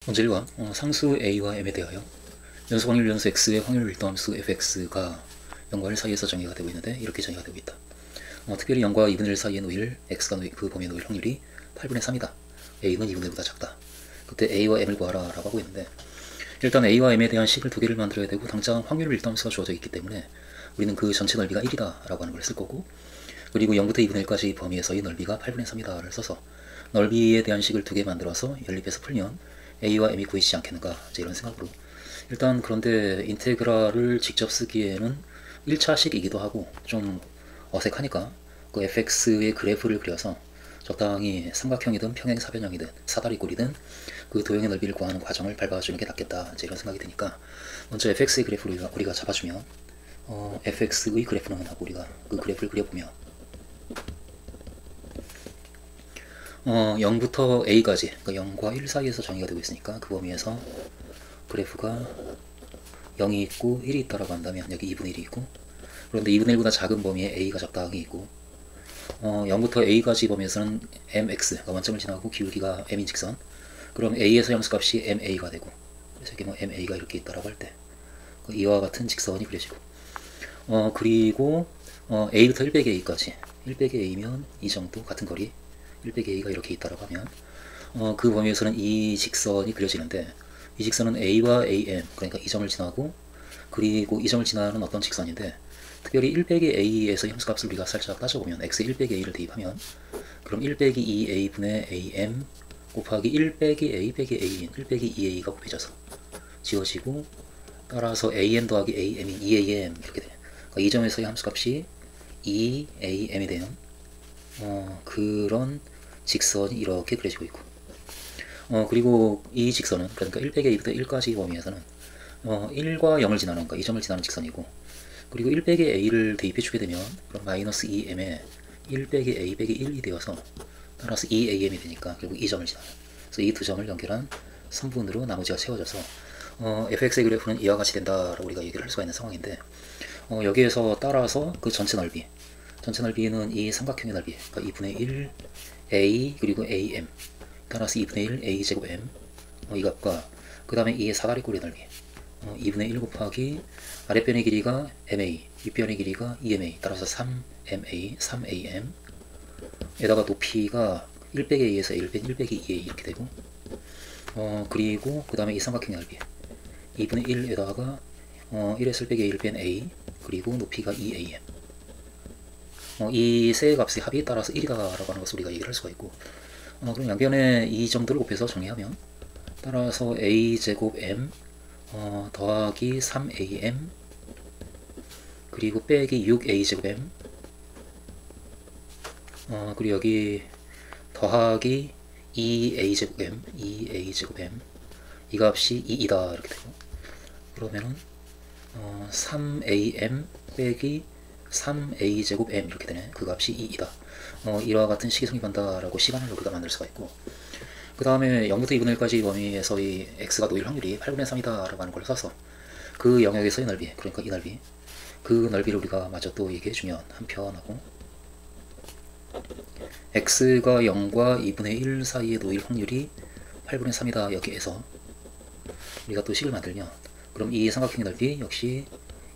문제 1번 상수 a와 m에 대하여 연속 확률 연수 x의 확률 밀도함수 fx가 0과 1 사이에서 정의가 되고 있는데 이렇게 정의가 되고 있다. 특별히 0과 2분의 1 사이에 놓일 x가 그 범위에 놓일 확률이 8분의 3이다. a는 2분의 1보다 작다. 그때 a와 m을 구하라 라고 하고 있는데, 일단 a와 m에 대한 식을 두 개를 만들어야 되고 당장 확률 밀도함수가 주어져 있기 때문에 우리는 그 전체 넓이가 1이다 라고 하는 걸 쓸 거고, 그리고 0부터 2분의 1까지 범위에서의 넓이가 8분의 3이다를 써서 넓이에 대한 식을 두 개 만들어서 연립해서 풀면 a와 m이 구해지지 않겠는가, 이제 이런 생각으로. 일단 그런데 인테그랄을 직접 쓰기에는 1차식이기도 하고 좀 어색하니까 그 fx의 그래프를 그려서 적당히 삼각형이든 평행사변형이든 사다리꼴이든 그 도형의 넓이를 구하는 과정을 밟아주는 게 낫겠다, 이제 이런 생각이 드니까 먼저 fx의 그래프를 우리가 잡아주면 fx의 그래프는 하고 우리가 그 그래프를 그려보면 0부터 a까지, 그러니까 0과 1 사이에서 정의가 되고 있으니까 그 범위에서 그래프가 0이 있고 1이 있다라고 한다면 여기 2분의 1이 있고, 그런데 2분의 1보다 작은 범위에 a가 적당히 있고 0부터 a까지 범위에서는 mx, 그러니까 원점을 지나고 기울기가 m인 직선, 그럼 a에서 함수값이 ma가 되고, 그래서 여기 뭐 ma가 이렇게 있다라고 할 때 이와 같은 직선이 그려지고, 그리고 a부터 1 빼기 a까지, 1 빼기 a면 이 정도 같은 거리, 1 빼기 a가 이렇게 있다라고 하면 그 범위에서는 이 직선이 그려지는데, 이 직선은 a와 am, 그러니까 이 점을 지나고 그리고 이 점을 지나는 어떤 직선인데, 특별히 1 빼기 a에서 함수값을 우리가 살짝 따져보면 x에 1 빼기 a를 대입하면 그럼 1 빼기 2a분의 am 곱하기 1 빼기 a 빼기 a인 1 빼기 2a가 곱해져서 지워지고, 따라서 am 더하기 am이 2am 이렇게 돼요. 그러니까 이 점에서의 함수값이 2am이 되는 그런 직선이 이렇게 그려지고 있고, 그리고 이 직선은 그러니까 1 빼기 a부터 1까지 범위에서는 1과 0을 지나는, 그러니까 이 점을 지나는 직선이고, 그리고 1 빼기 a를 대입해 주게 되면 그럼 마이너스 2m에 1 빼기 a 빼기 1이 되어서 따라서 2am이 되니까 결국 이 점을 지나요. 그래서 이 두 점을 연결한 3분으로 나머지가 채워져서 fx의 그래프는 이와 같이 된다라고 우리가 얘기를 할 수가 있는 상황인데, 여기에서 따라서 그 전체 넓이는 이 삼각형의 넓이, 그러니까 2분의 1 a 그리고 am 따라서 2분의 1 a 제곱 m 이 값과 그 다음에 이 사다리꼴의 넓이 2분의 1 곱하기 아랫변의 길이가 ma, 윗변의 길이가 2ma, 따라서 3ma, 3am 에다가 높이가 1 빼기 a에서 1 빼기 2a 이렇게 되고, 그리고 그 다음에 이 삼각형의 넓이 2분의 1에다가 1에서 1 빼기 1 뺀 a, 그리고 높이가 2am, 이 세 값의 합이 따라서 1이다 라고 하는 것을 우리가 얘기를 할 수가 있고, 그럼 양변에 이 정도를 곱해서 정리하면 따라서 a제곱 m 더하기 3am 그리고 빼기 6a제곱 m 그리고 여기 더하기 2a제곱 m, 2a제곱 m 이 값이 2이다 이렇게 되고, 그러면은 3am 빼기 3a제곱 m 이렇게 되네. 그 값이 2이다. 이와 같은 식이 성립한다라고 시간을 우리가 만들 수가 있고, 그 다음에 0부터 2분의 1까지 범위에서의 x가 놓일 확률이 8분의 3이다 라고 하는 걸 써서 그 영역에서의 넓이, 그러니까 이 넓이, 그 넓이를 우리가 마저 또 얘기해주면 한편하고, x가 0과 2분의 1 사이에 놓일 확률이 8분의 3이다 여기에서 우리가 또 식을 만들면, 그럼 이 삼각형의 넓이 역시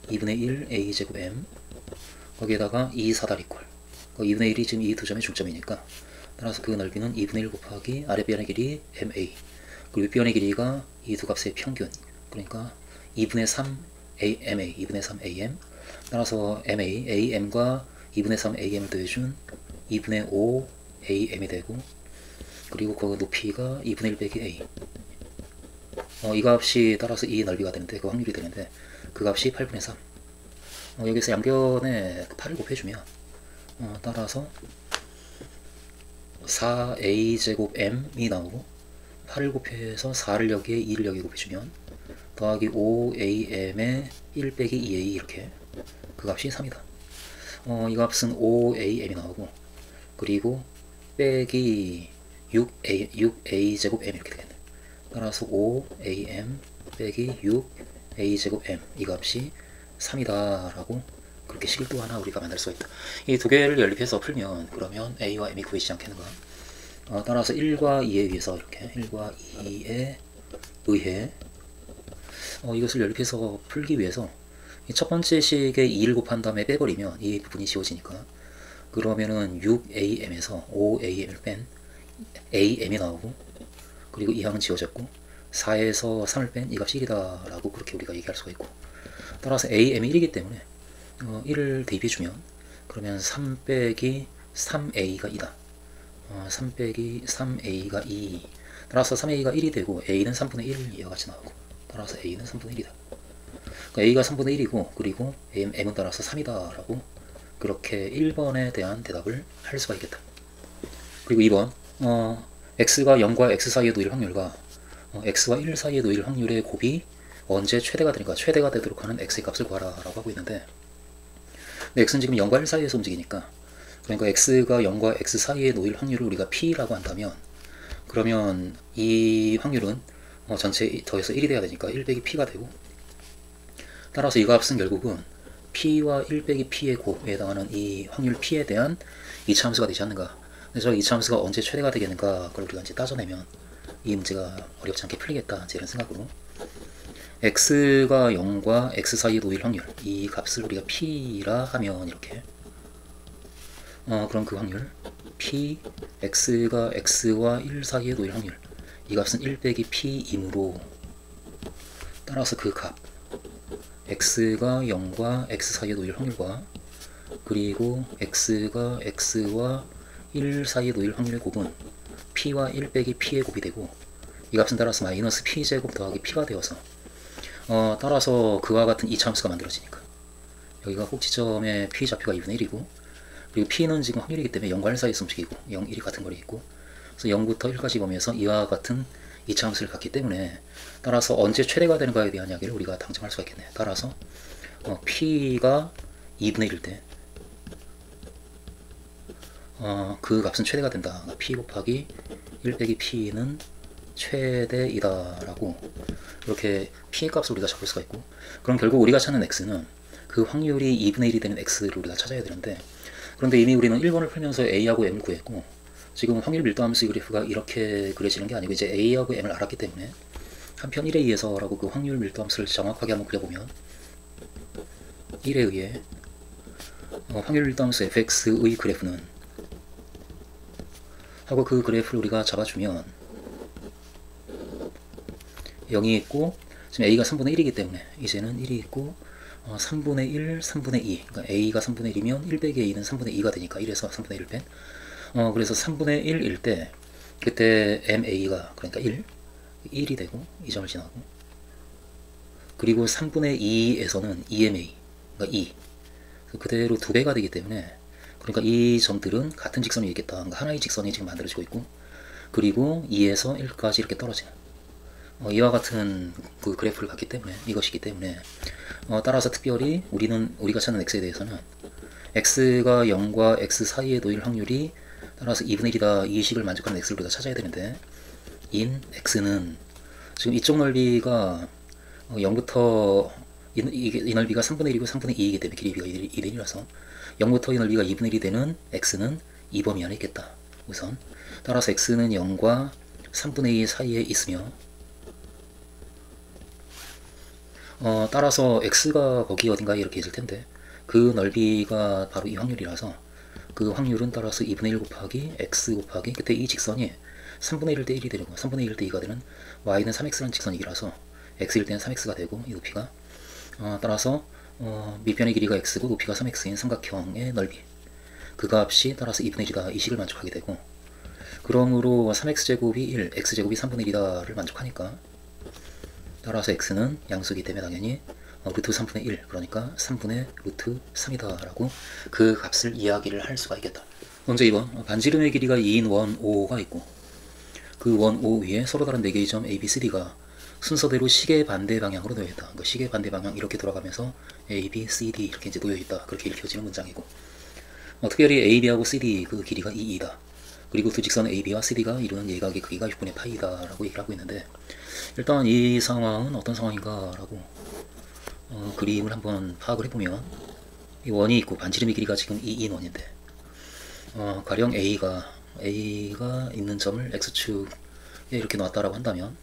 2분의 1 a제곱 m 거기에다가 이 사다리꼴, 2분의 1이 지금 이 두 점의 중점이니까 따라서 그 넓이는 2분의 1 곱하기 아랫변의 길이 ma, 그리고 윗변의 길이가 이 두 값의 평균, 그러니까 2분의 3 ma, 2분의 3 am, 따라서 am과 2분의 3 am을 더해준 2분의 5 am이 되고, 그리고 그 높이가 2분의 1 빼기 a, 이 값이 따라서 이 넓이가 되는데, 그 확률이 되는데 그 값이 8분의 3. 여기서 양변에 8을 곱해주면 따라서 4a제곱 m이 나오고, 8을 곱해서 4를 여기에 2를 여기에 곱해주면 더하기 5am에 1 빼기 2a 이렇게 그 값이 3이다. 이 값은 5am이 나오고, 그리고 빼기 6a 제곱 m 이렇게 되겠네. 따라서 5am 빼기 6a 제곱 m 이 값이 3이다 라고 그렇게 식을 또 하나 우리가 만들 수가 있다. 이 두 개를 연립해서 풀면 그러면 a와 m이 구해지지 않겠는가. 따라서 1과 2에 의해서 이렇게 1과 2에 의해 이것을 연립해서 풀기 위해서 이 첫 번째 식에 2를 곱한 다음에 빼버리면 이 부분이 지워지니까, 그러면은 6am에서 5am을 뺀 am이 나오고, 그리고 이 항은 지워졌고 4에서 3을 뺀 이 값이 1이다 라고 그렇게 우리가 얘기할 수가 있고, 따라서 am이 1이기 때문에 1을 대입해주면 그러면 3 빼기 3a가 2다. 3 빼기 3a가 2. 따라서 3a가 1이 되고 a는 3분의 1 이와 같이 나오고, 따라서 a는 3분의 1이다. 그러니까 a가 3분의 1이고 그리고 m은 따라서 3이다 라고 그렇게 1번에 대한 대답을 할 수가 있겠다. 그리고 2번 x가 0과 x 사이에 놓일 확률과 x와 1 사이에 놓일 확률의 곱이 언제 최대가 되니까 최대가 되도록 하는 x의 값을 구하라 라고 하고 있는데, x는 지금 0과 1 사이에서 움직이니까, 그러니까 x가 0과 x 사이에 놓일 확률을 우리가 p라고 한다면, 그러면 이 확률은 전체 더해서 1이 돼야 되니까 1 빼기 p가 되고, 따라서 이 값은 결국은 p와 1 빼기 p의 곱에 해당하는 이 확률 p에 대한 이차함수가 되지 않는가. 그래서 이차함수가 언제 최대가 되겠는가 그걸 우리가 이제 따져내면 이 문제가 어렵지 않게 풀리겠다 이런 생각으로, x가 0과 x 사이에 놓일 확률, 이 값을 우리가 p라 하면 이렇게 그럼 그 확률 p, x가 x와 1 사이에 놓일 확률, 이 값은 1 빼기 p이므로, 따라서 그 값 x가 0과 x 사이에 놓일 확률과 그리고 x가 x와 1 사이에 놓일 확률의 곱은 p와 1 빼기 p의 곱이 되고, 이 값은 따라서 마이너스 p제곱 더하기 p가 되어서 따라서 그와 같은 이차함수가 만들어지니까, 여기가 꼭지점의 p 좌표가 2분의 1이고, 그리고 p는 지금 확률이기 때문에 0과 1 사이에서 움직이고 0, 1이 같은 거리에 있고, 그래서 0부터 1까지 범위에서 이와 같은 이차함수를 갖기 때문에, 따라서 언제 최대가 되는가에 대한 이야기를 우리가 당정할 수가 있겠네요. 따라서 p가 2분의 1일 때 그 값은 최대가 된다. p 곱하기 1 빼기 p는 최대이다 라고 이렇게 p의 값을 우리가 잡을 수가 있고, 그럼 결국 우리가 찾는 x는 그 확률이 2분의 1이 되는 x를 우리가 찾아야 되는데, 그런데 이미 우리는 1번을 풀면서 a하고 m 구했고, 지금 확률 밀도함수의 그래프가 이렇게 그려지는 게 아니고 이제 a하고 m을 알았기 때문에 한편 1에 의해서 라고 그 확률 밀도함수를 정확하게 한번 그려보면, 1에 의해 확률 밀도함수 fx의 그래프는 하고 그 그래프를 우리가 잡아주면 0이 있고, 지금 a가 3분의 1이기 때문에 이제는 1이 있고 3분의 1, 3분의 2, 그러니까 a가 3분의 1이면 1 빼기 a는 3분의 2가 되니까 1에서 3분의 1을 뺀 그래서 3분의 1일 때 그때 ma가 그러니까 1이 되고 이 점을 지나고, 그리고 3분의 2에서는 2ma 그러니까 2 그대로 2배가 되기 때문에, 그러니까 이 점들은 같은 직선이 있겠다. 그러니까 하나의 직선이 지금 만들어지고 있고, 그리고 2에서 1까지 이렇게 떨어지는 이와 같은 그 그래프를 갖기 때문에, 이것이기 때문에 따라서 특별히 우리가 찾는 x에 대해서는 x가 0과 x 사이에 놓일 확률이 따라서 2분의 1이다 이 식을 만족하는 x를 우리가 찾아야 되는데, 인 x는 지금 이쪽 넓이가 0부터 이 넓이가 3분의 1이고 3분의 2이기 때문에 길이가 2대 1이라서 0부터 이 넓이가 2분의 1이 되는 x는 이 범위 안에 있겠다. 우선 따라서 x는 0과 3분의 2 사이에 있으며, 따라서 x가 거기 어딘가에 이렇게 있을 텐데 그 넓이가 바로 이 확률이라서, 그 확률은 따라서 2분의 1 곱하기 x 곱하기 그때 이 직선이 3분의 1일 때 1이 되고 3분의 1일 때 2가 되는 y는 3x라는 직선이라서 x일 때는 3x가 되고, 이 높이가 따라서 밑변의 길이가 x고 높이가 3x인 삼각형의 넓이, 그 값이 따라서 2분의 1이다 이 식을 만족하게 되고, 그러므로 3x제곱이 1, x제곱이 3분의 1이다를 만족하니까, 따라서 x는 양수이기 때문에 당연히 루트 3분의 1, 그러니까 3분의 루트 3이다 라고 그 값을 이야기를 할 수가 있겠다. 먼저 2번 반지름의 길이가 2인 원 O가 있고, 그 원 O 위에 서로 다른 4개의 점 A, B, C, D가 순서대로 시계 반대 방향으로 놓여있다. 그러니까 시계 반대 방향 이렇게 돌아가면서 A, B, C, D 이렇게 이제 놓여있다. 그렇게 읽혀지는 문장이고, 특별히 A, B하고 C, D 그 길이가 2이다. 그리고 두 직선 A, B와 C, D가 이루는 예각의 크기가 6분의 파이다 라고 얘기를 하고 있는데, 일단 이 상황은 어떤 상황인가 라고 그림을 한번 파악을 해보면, 이 원이 있고 반지름의 길이가 지금 2인 원인데 가령 A가 있는 점을 X축에 이렇게 놨다라고 한다면,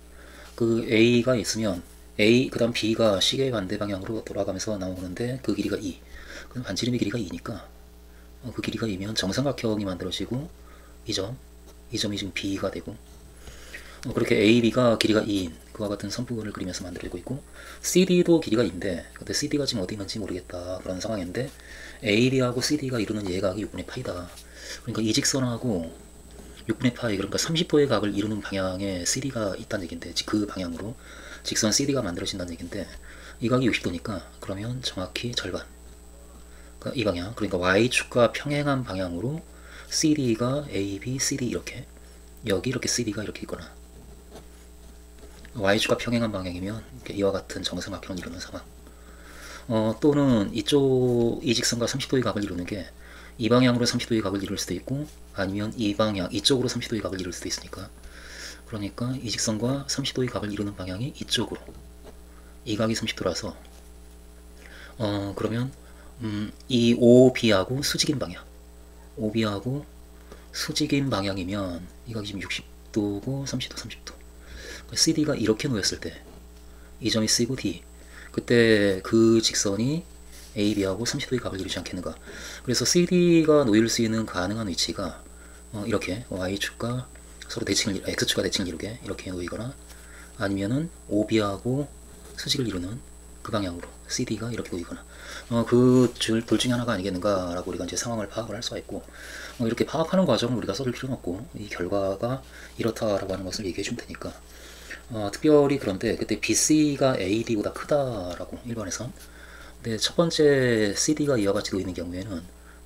그 A가 있으면 A 그 다음 B가 시계 반대 방향으로 돌아가면서 나오는데 그 길이가 2. 그럼 반지름의 길이가 2니까 그 길이가 2면 정삼각형이 만들어지고 이 점이 지금 B가 되고 그렇게 AB가 길이가 2인 그와 같은 선분을 그리면서 만들어지고 있고 CD도 길이가 2인데 근데 CD가 지금 어디 있는지 모르겠다 그런 상황인데 AB하고 CD가 이루는 예각이 6분의 파이다. 그러니까 이 직선하고 6분의 파이 그러니까 30도의 각을 이루는 방향에 CD가 있다는 얘기인데 그 방향으로 직선 CD가 만들어진다는 얘기인데 이 각이 60도니까 그러면 정확히 절반 그러니까 이 방향 그러니까 Y축과 평행한 방향으로 CD가 AB, CD 이렇게 여기 이렇게 CD가 이렇게 있거나 Y축과 평행한 방향이면 이와 같은 정삼각형을 이루는 상황 또는 이쪽 이 직선과 30도의 각을 이루는 게 이 방향으로 30도의 각을 이룰 수도 있고 아니면 이 방향 이쪽으로 30도의 각을 이룰 수도 있으니까 그러니까 이 직선과 30도의 각을 이루는 방향이 이쪽으로 이 각이 30도라서 그러면 이 OB하고 수직인 방향 OB하고 수직인 방향이면 이 각이 지금 60도고 30도 30도 CD가 이렇게 놓였을 때 이 점이 C고 D 그때 그 직선이 AB하고 30도의 각을 이루지 않겠는가. 그래서 CD가 놓일 수 있는 가능한 위치가 이렇게 Y축과 서로 대칭을 X축과 대칭을 이루게 이렇게 놓이거나 아니면은 OB하고 수직을 이루는 그 방향으로 CD가 이렇게 놓이거나 그 둘 중에 하나가 아니겠는가 라고 우리가 이제 상황을 파악을 할 수가 있고 이렇게 파악하는 과정을 우리가 써줄 필요는 없고 이 결과가 이렇다라고 하는 것을 얘기해 주면 되니까 특별히 그런데 그때 BC가 AD보다 크다라고 1번에서 근데 첫 번째 CD가 이와 같이 놓이는 경우에는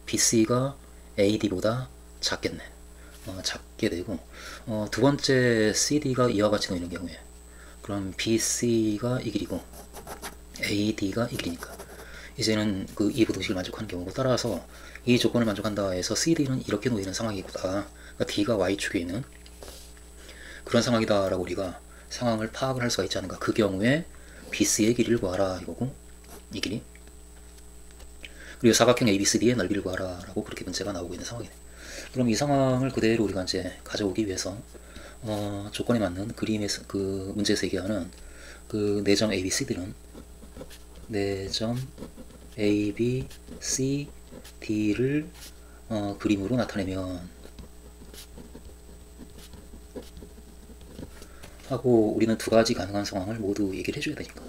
BC가 AD보다 작겠네 작게 되고 두 번째 CD가 이와 같이 놓이는 경우에 그럼 BC가 이 길이고 AD가 이 길이니까 이제는 그 이 부등식을 만족하는 경우고 따라서 이 조건을 만족한다 해서 CD는 이렇게 놓이는 상황이구나 그러니까 D가 Y축에 있는 그런 상황이다 라고 우리가 상황을 파악을 할 수가 있지 않은가. 그 경우에 BC의 길이를 구하라 이거고 이 길이 그리고 사각형 ABCD의 넓이를 구하라 라고 그렇게 문제가 나오고 있는 상황이네. 그럼 이 상황을 그대로 우리가 이제 가져오기 위해서 조건에 맞는 그림에서 그 문제에서 얘기하는 그 내점 ABCD는 내점 ABCD를 그림으로 나타내면 하고 우리는 두 가지 가능한 상황을 모두 얘기를 해줘야 되니까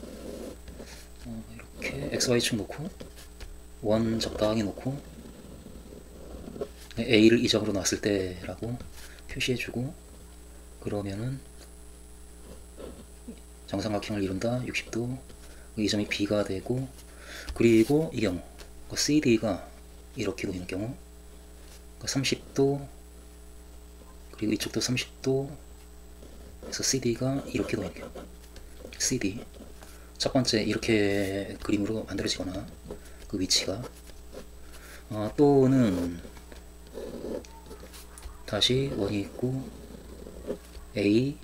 이렇게 XY축 놓고 원 적당히 놓고 A를 이 점으로 놨을 때 라고 표시해주고 그러면은 정삼각형을 이룬다 60도 이 점이 B가 되고 그리고 이 경우 CD가 이렇게 놓이는 경우 30도 그리고 이쪽도 30도 그래서 CD가 이렇게 놓이는 경우 CD 첫 번째 이렇게 그림으로 만들어지거나 그 위치가 또는 다시 원이 있고 A,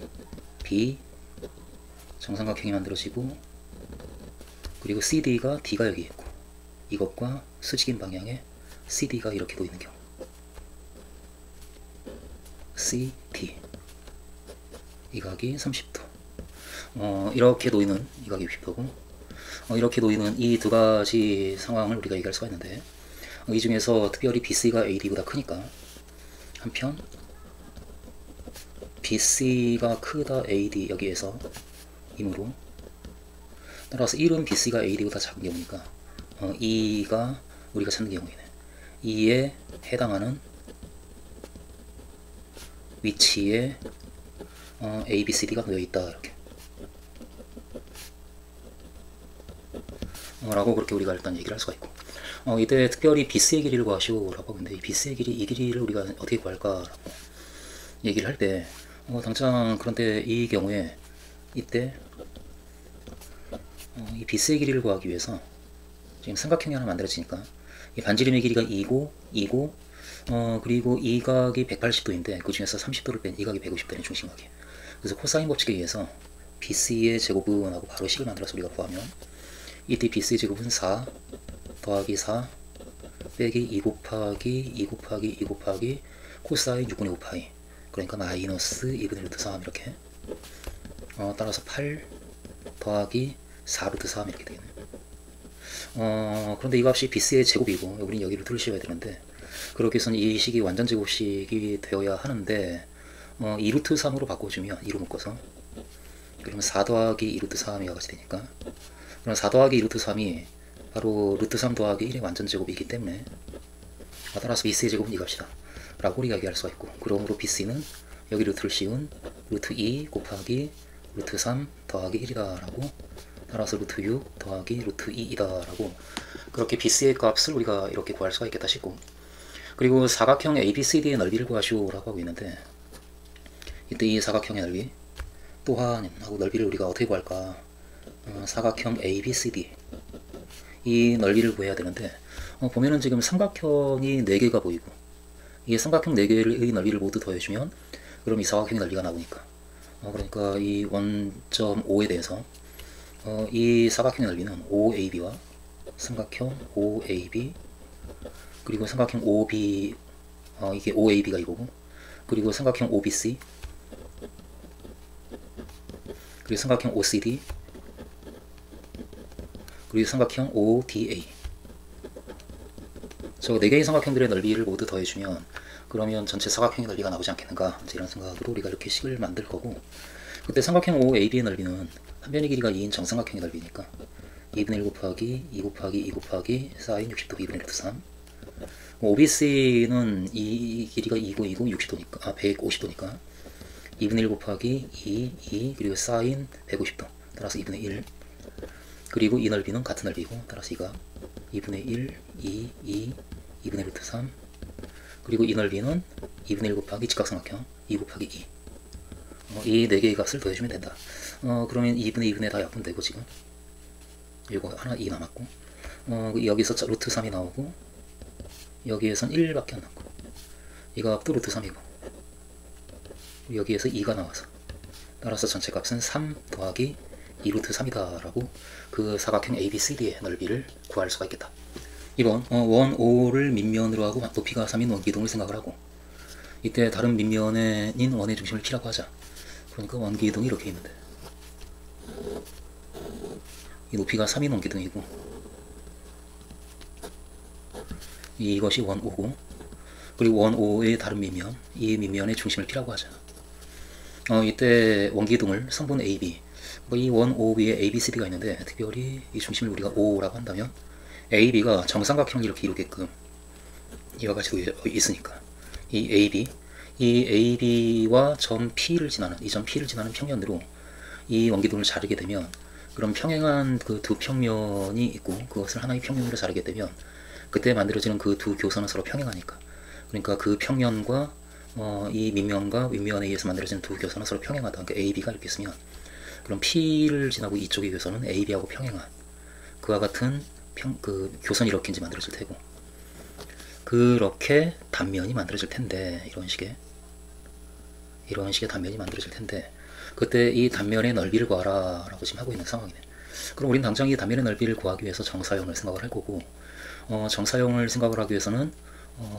B 정삼각형이 만들어지고 그리고 CD가 D가 여기 있고 이것과 수직인 방향에 CD가 이렇게 놓이는 경우 CD 이 각이 30도 이렇게 놓이는 이 각이 60도고 이렇게 놓이는 이 두 가지 상황을 우리가 얘기할 수가 있는데 이 중에서 특별히 BC가 AD보다 크니까 한편 BC가 크다 AD 여기에서 이므로 따라서 1은 BC가 AD보다 작은 경우니까 2가 우리가 찾는 경우이네. 2에 해당하는 위치에 A, B, C, D가 놓여있다 이렇게 라고 그렇게 우리가 일단 얘기를 할 수가 있고 이때 특별히 BC의 길이를 구하시오 라고 하는데 이 BC의 길이 이 길이를 우리가 어떻게 구할까 라고 얘기를 할 때 당장 그런데 이 경우에 이때 이 BC의 길이를 구하기 위해서 지금 삼각형이 하나 만들어지니까 이 반지름의 길이가 2고 그리고 이 각이 180도인데 그 중에서 30도를 뺀 이 각이 150도네 중심각이. 그래서 코사인 법칙에 의해서 BC의 제곱은 하고 바로 식을 만들어서 우리가 구하면 이때 BC의 제곱은 4 더하기 4 빼기 2 곱하기 2 곱하기 2 곱하기 코사인 6분의 5파이 그러니까 마이너스 2분의 루트 3 이렇게 따라서 8 더하기 4 루트 3 이렇게 되겠네요. 그런데 이 값이 BC의 제곱이고 우린 여기를 둘 씌워야 되는데, 그렇게 해서는 이 식이 완전 제곱식이 되어야 하는데 2 루트 3으로 바꿔주면 2로 묶어서, 그러면 4 더하기 2 루트 3이 같이 되니까, 그럼 4 더하기 2 루트 3이 바로 루트 3 더하기 1의 완전 제곱이기 때문에 따라서 BC의 제곱은 이 값이다 라고 우리가 얘기할 수가 있고, 그러므로 BC는 여기 루트를 씌운 루트 2 곱하기 루트 3 더하기 1이다 라고, 따라서 루트 6 더하기 루트 2이다 라고, 그렇게 BC의 값을 우리가 이렇게 구할 수가 있겠다 싶고, 그리고 사각형 ABCD의 넓이를 구하시오 라고 하고 있는데, 이때 이 사각형의 넓이 또한 하고 넓이를 우리가 어떻게 구할까, 사각형 ABCD 이 넓이를 구해야 되는데, 보면은 지금 삼각형이 4개가 보이고, 이 삼각형 4개의 넓이를 모두 더해주면 그럼 이 사각형의 넓이가 나오니까, 그러니까 이 원점 O에 대해서 이 사각형의 넓이는 OAB와 삼각형 OAB, 그리고 삼각형 OB, 이게 OAB가 이거고, 그리고 삼각형 OBC, 그리고 삼각형 OCD, 그리고 삼각형 ODA, 저 4개의 삼각형들의 넓이를 모두 더해주면 그러면 전체 사각형의 넓이가 나오지 않겠는가, 이런 생각으로 우리가 이렇게 식을 만들 거고, 그때 삼각형 OAB의 넓이는 한 변의 길이가 2인 정삼각형의 넓이니까 2분의 1 곱하기 2 곱하기 2 곱하기 사인 60도 2분의 1 루트 3, OBC는 이 길이가 2고 2고 60도니까 150도니까 2분의 1 곱하기 2 그리고 사인 150도 따라서 2분의 1, 그리고 이 넓이는 같은 넓이고 따라서 이가 2분의 1 2 2분의 루트 3, 그리고 이 넓이는 2분의 1 곱하기 직각삼각형 2 곱하기 2, 이 4개의 값을 더해주면 된다. 그러면 2분의 2분의 다 약분되고, 지금 이거 하나 2 남았고, 여기서 루트 3이 나오고, 여기에선 1밖에 안 남고, 이 값도 루트 3이고, 여기에서 2가 나와서 따라서 전체 값은 3 더하기 2 루트 3이다 라고 그 사각형 ABCD의 넓이를 구할 수가 있겠다. 2번 원 O를 밑면으로 하고 높이가 3인 원기둥을 생각을 하고, 이때 다른 밑면인 원의 중심을 P라고 하자. 그러니까 원기둥이 이렇게 있는데, 이 높이가 3인 원기둥이고, 이것이 원 O고, 그리고 원 O의 다른 밑면, 이 밑면의 중심을 P라고 하자. 이때 원기둥을 성분 AB, 이 원 OB에 ABCD가 있는데, 특별히 이 중심을 우리가 O라고 한다면 AB가 정삼각형을 이렇게 이루게끔 이와 같이 있으니까 이 AB와 점 P를 지나는, 이 점 P를 지나는 평면으로 이 원기둥을 자르게 되면, 그럼 평행한 그 두 평면이 있고 그것을 하나의 평면으로 자르게 되면 그때 만들어지는 그 두 교선은 서로 평행하니까, 그러니까 그 평면과 이 밑면과 윗면에 의해서 만들어지는 두 교선은 서로 평행하다. 그러니까 AB가 이렇게 있으면, 그럼 P를 지나고 이쪽의 교선은 AB하고 평행한 그와 같은 그 교선이 이렇게 이제 만들어질 테고, 그렇게 단면이 만들어질 텐데, 이런 식의 단면이 만들어질 텐데, 그때 이 단면의 넓이를 구하라 라고 지금 하고 있는 상황이네. 그럼 우린 당장 이 단면의 넓이를 구하기 위해서 정사형을 생각을 할 거고, 정사형을 생각을 하기 위해서는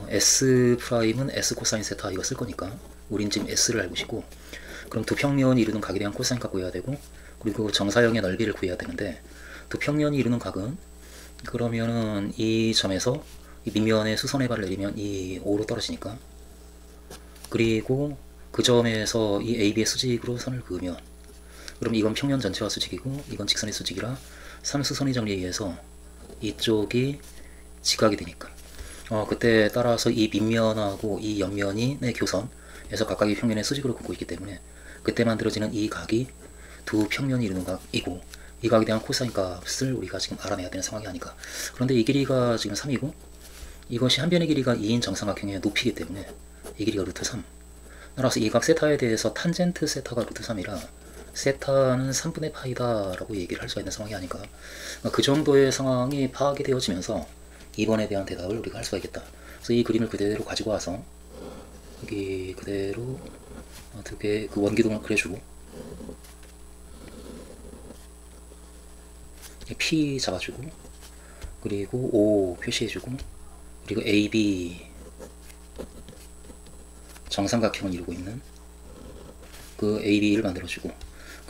S'은 S 코사인 세타 이거 쓸 거니까 우린 지금 S를 알고 싶고, 그럼 두 평면이 이루는 각에 대한 코사인 값 구해야 되고, 그리고 정사형의 넓이를 구해야 되는데, 두 평면이 이루는 각은, 그러면은 이 점에서 이 밑면에 수선의 발을 내리면 이 O로 떨어지니까, 그리고 그 점에서 이 AB의 수직으로 선을 그으면, 그럼 이건 평면 전체와 수직이고 이건 직선의 수직이라 3수선의 정리에 의해서 이쪽이 직각이 되니까, 그때 따라서 이 밑면하고 이 옆면이 내 교선에서 각각의 평면의 수직으로 긋고 있기 때문에 그때 만들어지는 이 각이 두 평면이 이루는 각이고, 이 각에 대한 코사인 값을 우리가 지금 알아내야 되는 상황이 아닌가. 그런데 이 길이가 지금 3이고 이것이 한 변의 길이가 2인 정삼각형의 높이기 때문에 이 길이가 루트 3, 따라서 이 각 세타에 대해서 탄젠트 세타가 루트 3이라 세타는 3분의 파이다 라고 얘기를 할 수가 있는 상황이 아닌가. 그 정도의 상황이 파악이 되어지면서 2번에 대한 대답을 우리가 할 수가 있겠다. 그래서 이 그림을 그대로 가지고 와서 여기 그대로 그 원기둥을 그려주고, P 잡아주고, 그리고 O 표시해주고, 그리고 AB 정삼각형을 이루고 있는 그 AB를 만들어주고,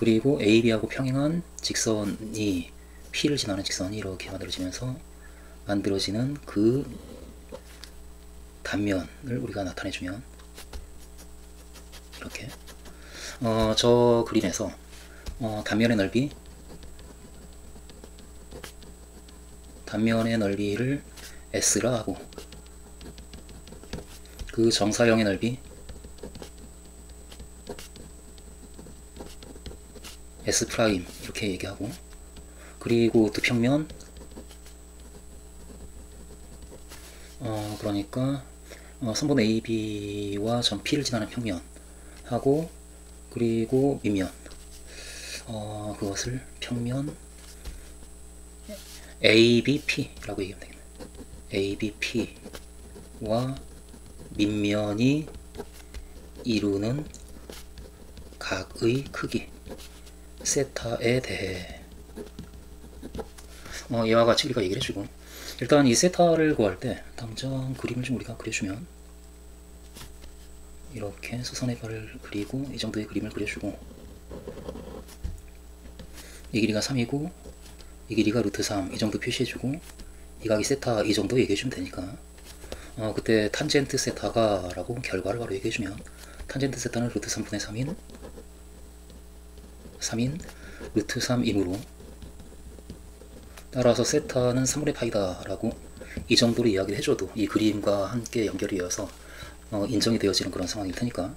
그리고 AB하고 평행한 직선이 P를 지나는 직선이 이렇게 만들어지면서 만들어지는 그 단면을 우리가 나타내주면 이렇게 저 그림에서 단면의 넓이를 S라 하고 그 정사형의 넓이 S' 이렇게 얘기하고, 그리고 두 평면 그러니까 선분 AB와 점 P를 지나는 평면 하고, 그리고 밑면 그것을 평면 ABP라고 얘기하면 되겠네. ABP와 밑면이 이루는 각의 크기 세타에 대해 이와 같이 우리가 얘기를 해주고, 일단 이 세타를 구할 때 당장 그림을 좀 우리가 그려주면 이렇게 수선의 발을 그리고 이 정도의 그림을 그려주고, 이 길이가 3이고 이 길이가 루트 3 이 정도 표시해주고, 이 각이 세타 이 정도 얘기해주면 되니까 그때 탄젠트 세타가 라고 결과를 바로 얘기해주면, 탄젠트 세타는 루트 3분의 3인 루트 3이므로 따라서 세타는 3분의 파이다 라고 이 정도로 이야기를 해줘도 이 그림과 함께 연결이 되어서 인정이 되어지는 그런 상황일 테니까,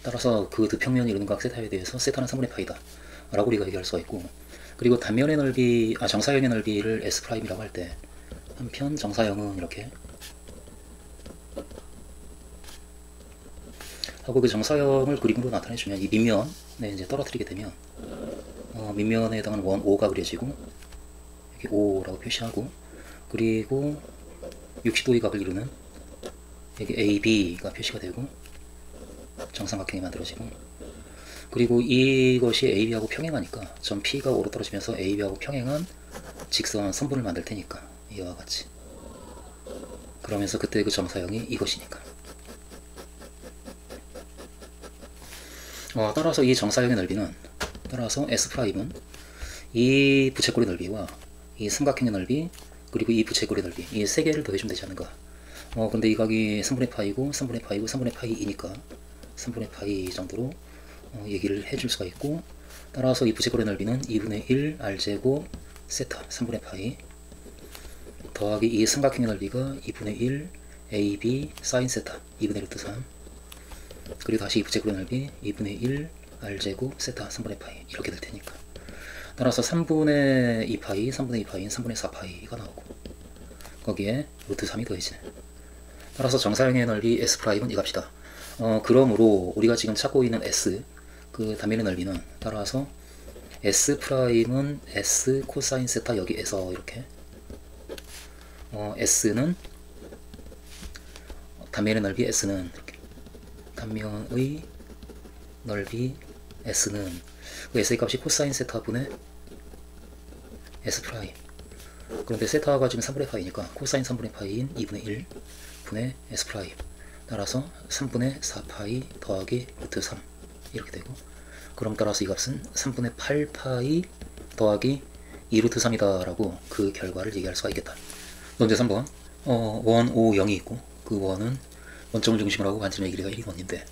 따라서 그 두 평면이 이루는 각 세타에 대해서 세타는 3분의 파이다 라고 우리가 얘기할 수가 있고, 그리고 단면의 넓이, 정사형의 넓이를 S'이라고 할 때 한편 정사형은 이렇게 하고, 그 정사형을 그림으로 나타내주면 이 밑면에 이제 떨어뜨리게 되면 밑면에 해당하는 원 O가 그려지고, 이렇게 O라고 표시하고, 그리고 60도의 각을 이루는 여기 AB가 표시가 되고 정삼각형이 만들어지고, 그리고 이것이 AB하고 평행하니까 점 P가 O로 떨어지면서 AB하고 평행한 직선 선분을 만들 테니까 이와 같이, 그러면서 그때 그 정사형이 이것이니까 따라서 이 정사형의 넓이는, 따라서 S'은 이 부채꼴의 넓이와 이 삼각형의 넓이 그리고 이 부채꼴의 넓이, 이 세 개를 더해주면 되지 않는가. 근데 이 각이 3분의 파이고 3분의 파이고 3분의 파이이니까 3분의 파이 정도로 얘기를 해줄 수가 있고, 따라서 이 부채꼴의 넓이는 2분의 1 R제곱 세타 3분의 파이 더하기 이 삼각형의 넓이가 2분의 1 AB 사인 세타 2분의 루트 3, 그리고 다시 이 부채꼴의 넓이 2분의 1 R제곱 세타 3분의 파이 이렇게 될 테니까, 따라서 3분의 2파이 3분의 2파이인 3분의 4파이가 나오고, 거기에 루트 3이 더해지네. 따라서 정사형의 넓이 S'은 이값이다. 그러므로 우리가 지금 찾고 있는 S, 그 단면의 넓이는 따라서 S'은 S 코사인 세타 여기에서 이렇게 S는 단면의 넓이 S는 이렇게, 단면의 넓이 S는 그 S의 값이 코사인 세타 분의 S 프라임, 그런데 세타가 지금 3분의 파이니까 코사인 3분의 파이인 2분의 1 분의 S 프라임, 따라서 3분의 4파이 더하기 루트 3 이렇게 되고, 그럼 따라서 이 값은 3분의 8파이 더하기 2루트 3이다 라고 그 결과를 얘기할 수가 있겠다. 문제 3번 원 O 0이 있고, 그 원은 원점을 중심으로 하고 반지름의 길이가 1원인데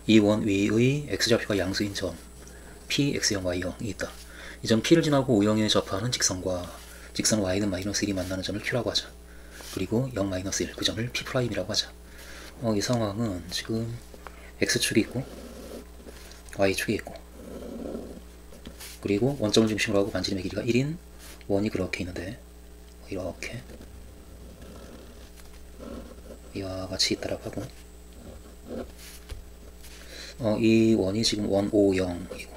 이 원 위의 x좌표가 양수인 점 P, X0, Y0이 있다. 이 점 P를 지나고 O형에 접하는 직선과 직선 Y는 마이너스 1이 만나는 점을 Q라고 하자. 그리고 0, 마이너스 1, 그 점을 P'이라고 하자. 이 상황은 지금 X축이 있고 Y축이 있고, 그리고 원점을 중심으로 하고 반지름의 길이가 1인 원이 그렇게 있는데, 이렇게 이와 같이 있다라고 하고, 이 원이 지금 원 O 0이고,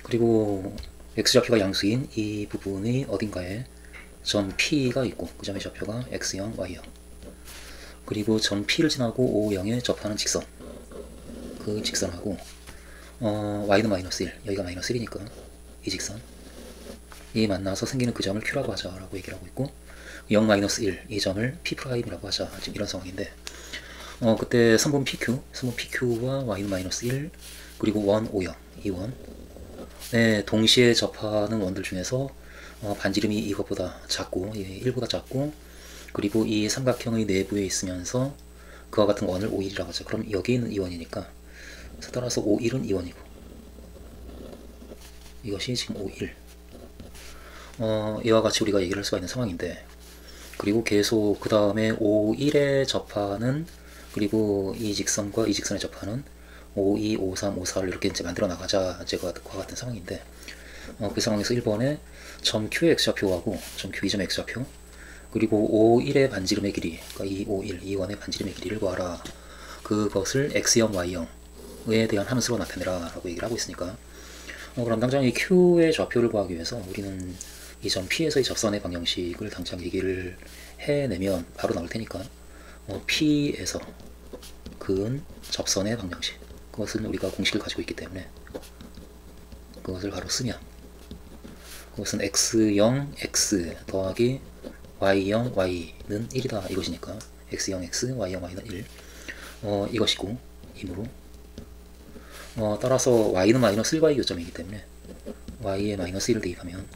그리고 x좌표가 양수인 이 부분이 어딘가에 점 P가 있고, 그 점의 좌표가 x0, y0, 그리고 점 P를 지나고 O0에 접하는 직선, 그 직선하고 y는 마이너스 1, 여기가 마이너스 1이니까 이 직선이 만나서 생기는 그 점을 Q라고 하자 라고 얘기를 하고 있고, 0, 마이너스 1, 이 점을 P'이라고 하자, 지금 이런 상황인데, 그때 선분 PQ와 y는 마이너스 1, 그리고 원 O0, 이 원, 동시에 접하는 원들 중에서 반지름이 이것보다 작고 1보다 작고 그리고 이 삼각형의 내부에 있으면서 그와 같은 원을 O1이라고 하죠. 그럼 여기 있는 이 원이니까 따라서 O1은 이 원이고 이것이 지금 O1 이와 같이 우리가 얘기를 할 수가 있는 상황인데 그리고 계속 그 다음에 O1에 접하는 그리고 이 직선과 이 직선에 접하는 O2, O3, O4를 이렇게 이제 만들어 나가자 제가 그와 같은 상황인데 그 상황에서 1번에 점 Q의 X좌표하고 점 Q, 이 점의 X좌표 그리고 O1의 반지름의 길이 그러니까 이 O1, 이 원의 반지름의 길이를 구하라. 그것을 X0, Y형에 대한 함수로 나타내라 라고 얘기를 하고 있으니까 그럼 당장 이 Q의 좌표를 구하기 위해서 우리는 이 점 P에서의 접선의 방정식을 당장 얘기를 해내면 바로 나올 테니까 P에서 그은 접선의 방정식 그것은 우리가 공식을 가지고 있기 때문에 그것을 바로 쓰면 그것은 X0, X 더하기 Y0, Y는 1이다 이것이니까 X0, X, Y0, Y는 1 이것이고 이므로 따라서 Y는 마이너스 1과의 교점이기 때문에 Y에 마이너스 1을 대입하면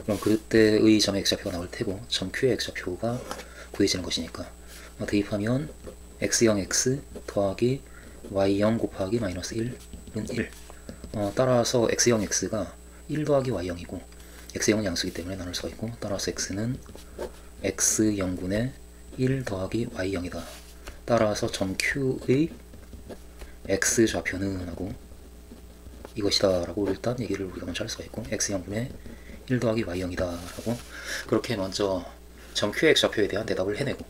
그럼 그때의 점의 X좌표가 나올 테고 점 Q의 X좌표가 구해지는 것이니까 대입하면 X0, X 더하기 Y0 곱하기 마이너스 1은 1 따라서 X0, X가 1 더하기 Y0이고 X0은 양수이기 때문에 나눌 수가 있고 따라서 X는 X0분의 1 더하기 Y0이다. 따라서 점 Q의 X좌표는 하고 이것이다 라고 일단 얘기를 우리가 먼저 할 수가 있고 X0분의 1 더하기 Y0이다 라고 그렇게 먼저 점 Q의 X좌표에 대한 대답을 해내고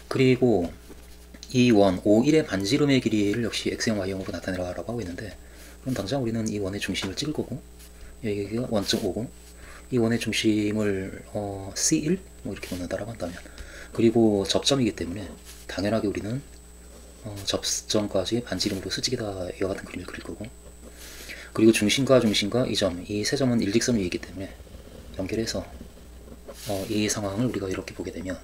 그리고 이 원 O1의 반지름의 길이를 역시 X0, Y형으로 나타내라 라고 하고 있는데 그럼 당장 우리는 이 원의 중심을 찍을 거고 여기가 원점 O고 이 원의 중심을 C1 뭐 이렇게 놓는다라고 한다면 그리고 접점이기 때문에 당연하게 우리는 접점까지 반지름으로 수직이다 이와 같은 그림을 그릴 거고 그리고 중심과 중심과 이 점, 이 세 점은 일직선 위이기 때문에 연결해서 이 상황을 우리가 이렇게 보게 되면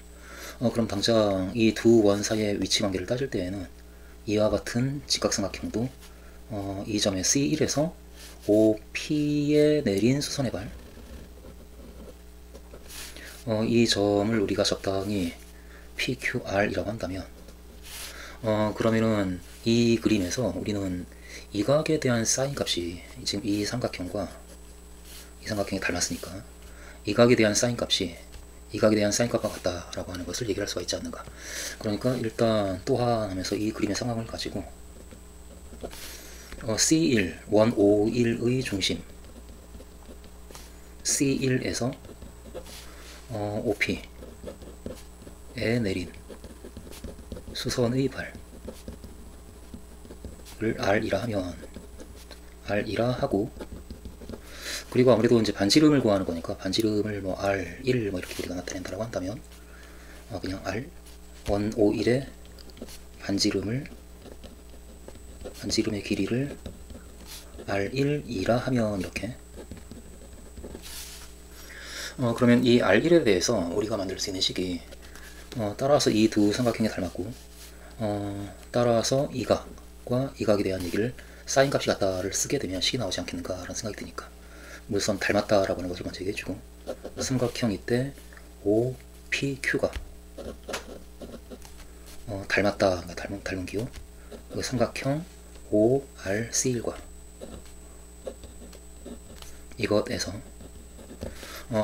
그럼 당장 이 두 원 사이의 위치 관계를 따질 때에는 이와 같은 직각삼각형도 이 점의 C1에서 OP에 내린 수선의 발 이 점을 우리가 적당히 PQR이라고 한다면 그러면은 이 그림에서 우리는 이 각에 대한 사인 값이 지금 이 삼각형과 이 삼각형이 닮았으니까 이 각에 대한 사인 값이 이 각에 대한 사인 값과 같다라고 하는 것을 얘기할 수가 있지 않는가. 그러니까 일단 또한 하면서 이 그림의 상황을 가지고 C1, 원 O1의 중심 C1에서 OP에 내린 수선의 발을 R이라 하면 R이라 하고 그리고 아무래도 이제 반지름을 구하는 거니까 반지름을 뭐 R1 뭐 이렇게 우리가 나타낸다라고 한다면 그냥 R 151의 반지름의 길이를 R1이라 하면 이렇게 그러면 이 R1에 대해서 우리가 만들 수 있는 식이 따라서 이 두 삼각형이 닮았고 따라서 이 각과 이 각에 대한 얘기를 사인 값이 같다를 쓰게 되면 식이 나오지 않겠는가 라는 생각이 드니까 우선 닮았다라고 하는 것을 먼저 얘기해주고 삼각형이 때 OPQ가 닮았다 닮은 기호 그 삼각형 ORC1과 이것에서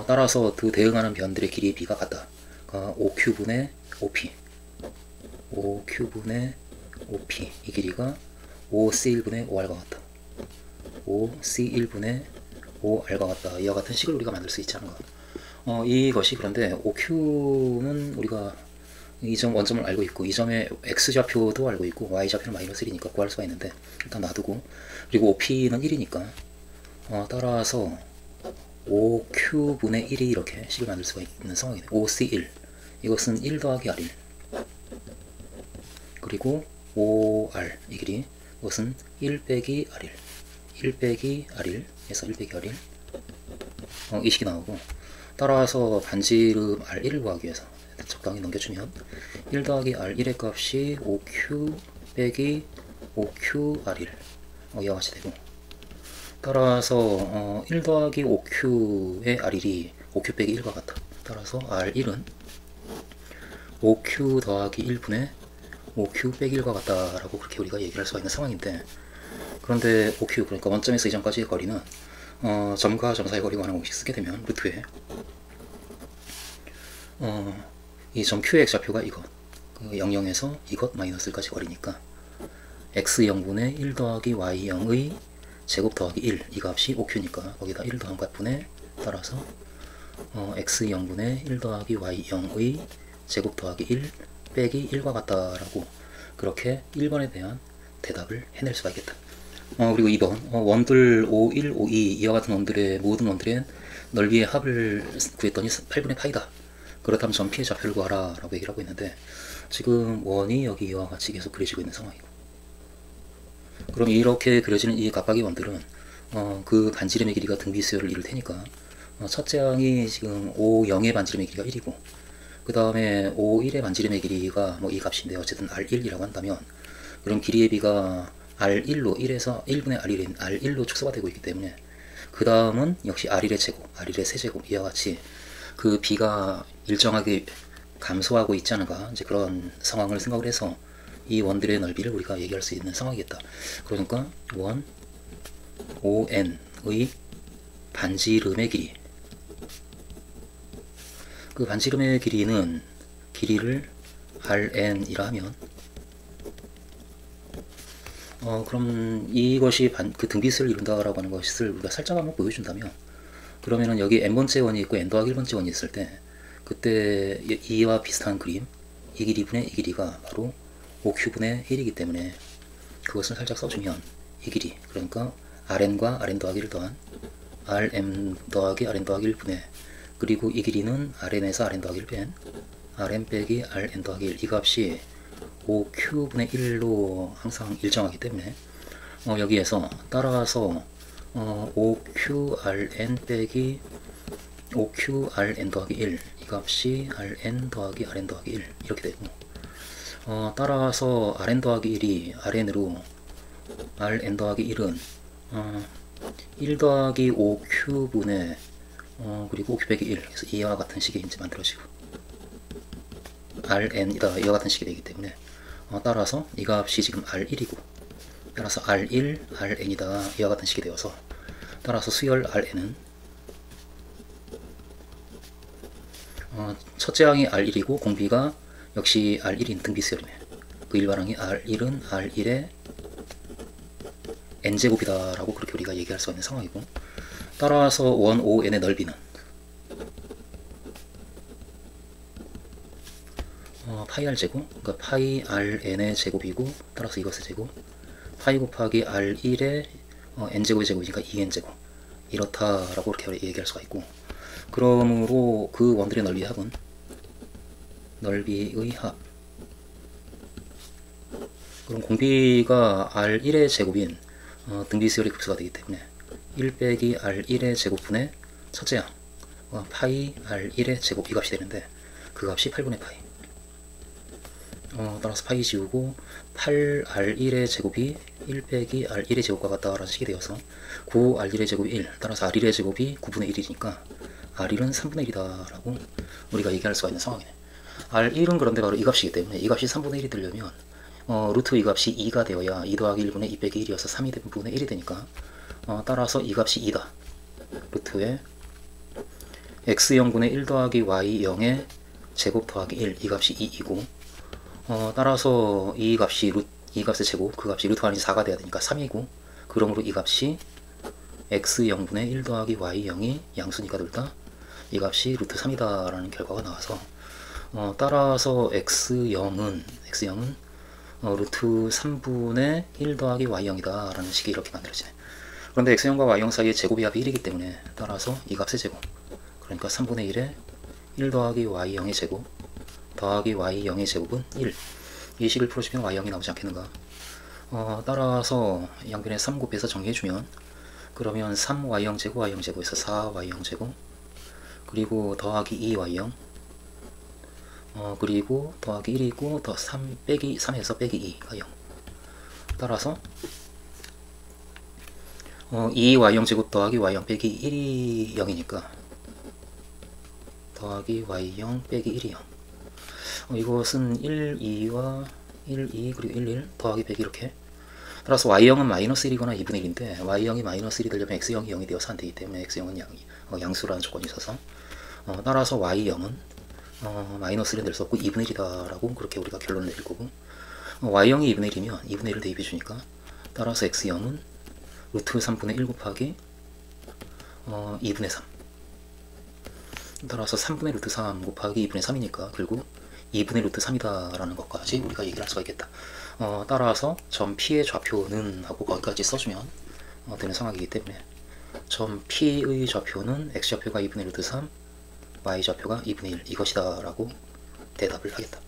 따라서 그 대응하는 변들의 길이 B가 같다. OQ분의 OP OQ분의 OP 이 길이가 OC1분의 OR과 같다. OC1분의 OR과 같다. 이와 같은 식을 우리가 만들 수 있지 않은가. 이것이 그런데 OQ는 우리가 이 점 원점을 알고 있고 이 점의 X좌표도 알고 있고 Y좌표는 마이너스 1이니까 구할 수가 있는데 일단 놔두고 그리고 OP는 1이니까 따라서 OQ분의 1이 이렇게 식을 만들 수가 있는 상황이네. OC1 이것은 1 더하기 R1 그리고 OR 이 길이 이것은 1 빼기 R1 1 빼기 R1 에서 1 빼기 R1 이 식이 나오고 따라서 반지름 R1을 구하기 위해서 적당히 넘겨주면 1 더하기 R1의 값이 OQ 빼기 OQ R1 이와 같이 되고, 따라서 1 더하기 5q의 R1이 5q 빼기 1과 같다. 따라서 R1은 5q 더하기 1분의 5q 빼기 1과 같다라고 그렇게 우리가 얘기할 수가 있는 상황인데, 그런데 5q, 그러니까 원점에서 이 점까지의 거리는 점과 점 사이 거리 관한 공식 쓰게 되면 루트에 이 점 q의 x좌표가 이것, 00에서 이것 마이너스 1까지 거리니까 x0분의 1 더하기 y0의 제곱 더하기 1, 이 값이 5q니까 거기다 1 더한 값분에 따라서 x0분의 1 더하기 y0의 제곱 더하기 1 빼기 1과 같다라고 그렇게 1번에 대한 대답을 해낼 수가 있겠다. 그리고 2번 원들 5, 1, 5, 2 이와 같은 원들의 모든 원들의 넓이의 합을 구했더니 8분의 파이다. 그렇다면 점 P의 좌표를 구하라 라고 얘기를 하고 있는데, 지금 원이 여기 이와 같이 계속 그려지고 있는 상황이고, 그럼 이렇게 그려지는 이 갑박이 원들은 그 반지름의 길이가 등비수열을 이룰 테니까 첫째 항이 지금 5, 0의 반지름의 길이가 1이고, 그 다음에 5, 1의 반지름의 길이가 뭐 이 값인데 어쨌든 R1이라고 한다면, 그럼 길이의 비가 R1로 1에서 1분의 R1로 축소가 되고 있기 때문에 그 다음은 역시 R1의 제곱, R1의 세제곱 이와 같이 그 비가 일정하게 감소하고 있지 않은가, 이제 그런 상황을 생각을 해서 이 원들의 넓이를 우리가 얘기할 수 있는 상황이겠다. 그러니까 원 ON의 반지름의 길이, 그 반지름의 길이는 길이를 RN이라 하면 그럼 이것이 그 등비수를 이룬다라고 하는 것을 우리가 살짝 한번 보여준다면, 그러면은 여기 n번째 원이 있고 n 더하기 1번째 원이 있을 때 그때 이와 비슷한 그림, 이 길이분의 이 길이가 바로 5q분의 1이기 때문에 그것을 살짝 써주면 이 길이, 그러니까 rn과 rn 더하기 1 더한 rm 더하기 rn 더하기 1분의, 그리고 이 길이는 rn에서 rn 더하기 1 뺀 rn 빼기 rn 더하기 1, 이 값이 5q분의 1로 항상 일정하기 때문에 여기에서 따라서 5qrn 빼기 5qrn 더하기 1, 이 값이 rn 더하기 rn 더하기 1 이렇게 되고, 따라서 rn 더하기 1이 rn으로 rn 더하기 1은 1 더하기 5q분의 그리고 5q 빼기 1, 그래서 이와 같은 식이 이제 만들어지고 rn이다 이와 같은 식이 되기 때문에 따라서 이 값이 지금 r1이고, 따라서 r1, rn이다 이와 같은 식이 되어서, 따라서 수열 rn은 첫째 항이 r1이고 공비가 역시 r1인 등비수열이네. 그 일반항이 r1은 r1의 n제곱이다 라고 그렇게 우리가 얘기할 수 있는 상황이고, 따라서 원 ON의 넓이는 파이 r 제곱, 그러니까 파이 rn의 제곱이고, 따라서 이것의 제곱 파이 곱하기 r1의 n제곱의 제곱이니까 2n제곱 이렇다라고 그렇게 얘기할 수가 있고, 그러므로 그 원들의 넓이의 합은 넓이의 합, 그럼 공비가 r1의 제곱인 등비수열이 급수가 되기 때문에 1 빼기 r1의 제곱분의 첫째 항 파이 r1의 제곱, 이 값이 되는데 그 값이 8분의 파이, 따라서 파이 지우고 8r1의 제곱이 1 빼기 r1의 제곱과 같다라는 식이 되어서 9r1의 제곱이 1, 따라서 r1의 제곱이 9분의 1이니까 r1은 3분의 1이다 라고 우리가 얘기할 수가 있는 상황이네. r1은 그런데 바로 이 값이기 때문에 이 값이 3분의 1이 되려면 루트 이 값이 2가 되어야 2 더하기 1분의 2 빼기 1이어서 3이 된 분의 1이 되니까 따라서 이 값이 2다. 루트에 x0분의 1 더하기 y0의 제곱 더하기 1, 이 값이 2이고, 따라서 이 값이 이 값의 제곱, 그 값이 루트 안이 4가 돼야 되니까 3이고, 그러므로 이 값이 x0분의 1 더하기 y0이 양수니까 둘 다 이 값이 루트 3이다 라는 결과가 나와서 따라서 x0은 루트 3분의 1 더하기 y0이다 라는 식이 이렇게 만들어지네. 그런데 x0과 y0 사이의 제곱의 합이 1이기 때문에 따라서 이 값의 제곱, 그러니까 3분의 1에 1 더하기 y0의 제곱 더하기 y0의 제곱은 1, 이 식을 풀어주면 y0이 나오지 않겠는가. 따라서 양변에 3 곱해서 정리해주면, 그러면 3y0 제곱 y0 제곱에서 4y0 제곱, 그리고 더하기 2y0, 그리고 더하기 1이 있고 더 3 빼기 3에서 빼기 2가 0, 따라서 2y0 제곱 더하기 y0 빼기 1이 0이니까 더하기 y0 빼기 1이 0. 이것은 1, 2와 1, 2 그리고 1, 1 더하기 100 이렇게. 따라서 y0은 마이너스 1이거나 2분의 1인데 y0이 마이너스 1이 되려면 x0이 0이 되어서 안 되기 때문에 x0은 양수라는 조건이 있어서 따라서 y0은 마이너스 1은 될 수 없고 2분의 1이다라고 그렇게 우리가 결론을 내릴 거고, y0이 2분의 1이면 2분의 1을 대입해 주니까 따라서 x0은 루트 3분의 1 곱하기 2분의 3, 따라서 3분의 루트 3 곱하기 2분의 3이니까 결국 2분의 루트 3이다 라는 것까지 우리가 얘기를 할 수가 있겠다. 따라서 점 P의 좌표는 하고 거기까지 써주면 되는 상황이기 때문에 점 P의 좌표는 X좌표가 2분의 루트 3, Y좌표가 2분의 1 이것이다 라고 대답을 하겠다.